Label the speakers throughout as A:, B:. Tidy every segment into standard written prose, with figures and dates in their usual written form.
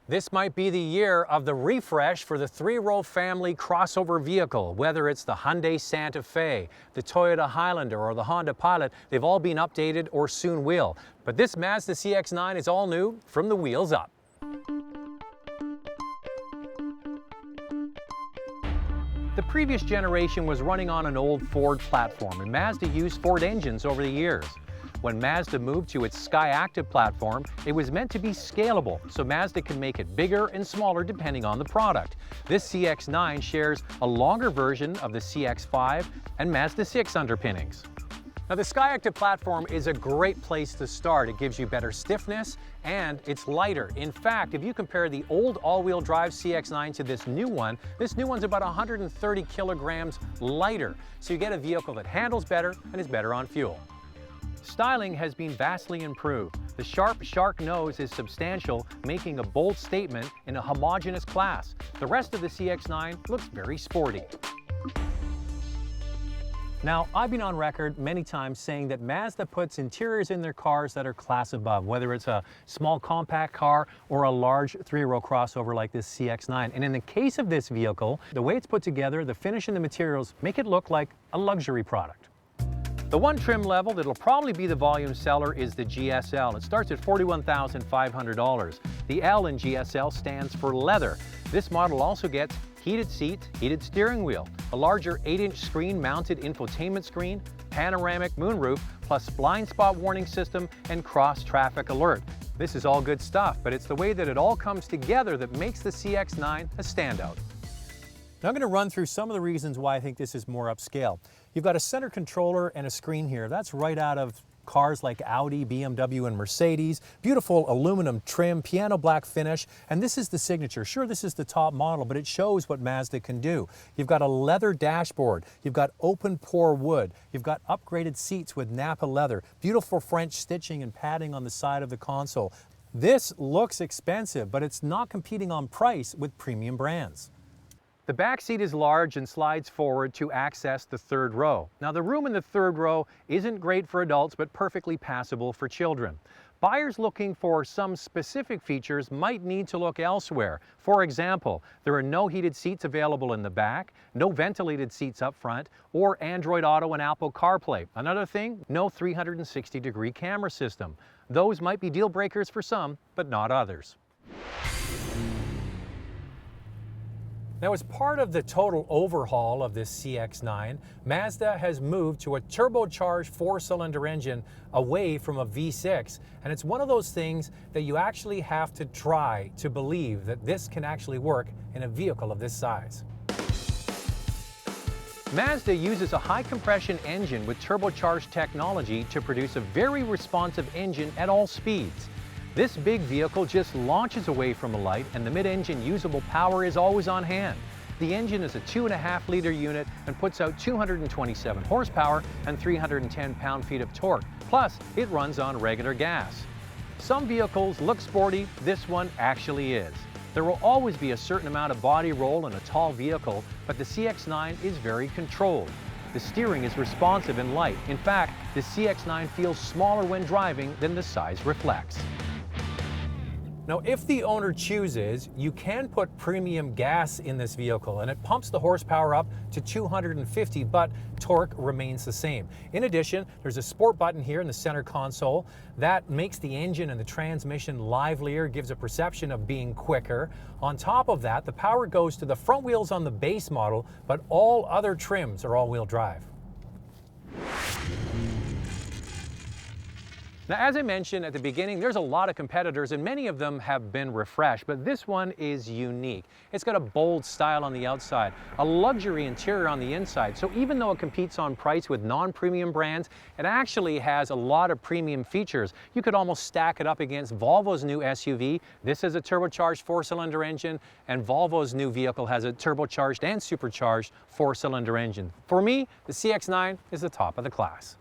A: This might be the year of the refresh for the three-row family crossover vehicle. Whether it's the Hyundai Santa Fe, the Toyota Highlander, or the Honda Pilot, they've all been updated or soon will. But this Mazda CX-9 is all new from the wheels up. The previous generation was running on an old Ford platform, and Mazda used Ford engines over the years. When Mazda moved to its SkyActiv platform, it was meant to be scalable, so Mazda can make it bigger and smaller depending on the product. This CX-9 shares a longer version of the CX-5 and Mazda CX underpinnings. Now, the SkyActiv platform is a great place to start. It gives you better stiffness and it's lighter. In fact, if you compare the old all-wheel drive CX-9 to this new one's about 130 kilograms lighter. So you get a vehicle that handles better and is better on fuel. Styling has been vastly improved. The sharp shark nose is substantial, making a bold statement in a homogeneous class. The rest of the CX-9 looks very sporty. Now, I've been on record many times saying that Mazda puts interiors in their cars that are class above, whether it's a small compact car or a large three-row crossover like this CX-9. And in the case of this vehicle, the way it's put together, the finish and the materials make it look like a luxury product. The one trim level that'll probably be the volume seller is the GSL. It starts at $41,500. The L in GSL stands for leather. This model also gets heated seats, heated steering wheel, a larger 8-inch screen mounted infotainment screen, panoramic moonroof, plus blind spot warning system and cross traffic alert. This is all good stuff, but it's the way that it all comes together that makes the CX-9 a standout. Now I'm going to run through some of the reasons why I think this is more upscale. You've got a center controller and a screen here. That's right out of cars like Audi, BMW, and Mercedes. Beautiful aluminum trim, piano black finish, and this is the signature. Sure, this is the top model, but it shows what Mazda can do. You've got a leather dashboard. You've got open pore wood. You've got upgraded seats with Napa leather. Beautiful French stitching and padding on the side of the console. This looks expensive, but it's not competing on price with premium brands. The back seat is large and slides forward to access the third row. Now, the room in the third row isn't great for adults, but perfectly passable for children. Buyers looking for some specific features might need to look elsewhere. For example, there are no heated seats available in the back, no ventilated seats up front, or Android Auto and Apple CarPlay. Another thing, no 360-degree camera system. Those might be deal breakers for some, but not others. Now, as part of the total overhaul of this CX-9, Mazda has moved to a turbocharged four-cylinder engine away from a V6, and it's one of those things that you actually have to try to believe that this can actually work in a vehicle of this size. Mazda uses a high-compression engine with turbocharged technology to produce a very responsive engine at all speeds. This big vehicle just launches away from a light, and the mid-engine usable power is always on hand. The engine is a 2.5-liter unit and puts out 227 horsepower and 310 pound-feet of torque. Plus, it runs on regular gas. Some vehicles look sporty. This one actually is. There will always be a certain amount of body roll in a tall vehicle, but the CX-9 is very controlled. The steering is responsive and light. In fact, the CX-9 feels smaller when driving than the size reflects. Now, if the owner chooses, you can put premium gas in this vehicle, and it pumps the horsepower up to 250, but torque remains the same. In addition, there's a sport button here in the center console that makes the engine and the transmission livelier, gives a perception of being quicker. On top of that, the power goes to the front wheels on the base model, but all other trims are all-wheel drive. Now, as I mentioned at the beginning, there's a lot of competitors and many of them have been refreshed, but this one is unique. It's got a bold style on the outside, a luxury interior on the inside, so even though it competes on price with non-premium brands, it actually has a lot of premium features. You could almost stack it up against Volvo's new SUV. This is a turbocharged four-cylinder engine, and Volvo's new vehicle has a turbocharged and supercharged four-cylinder engine. For me, the CX-9 is the top of the class.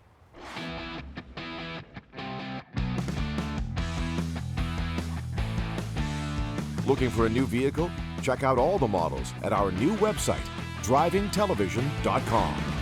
B: Looking for a new vehicle? Check out all the models at our new website, drivingtelevision.com.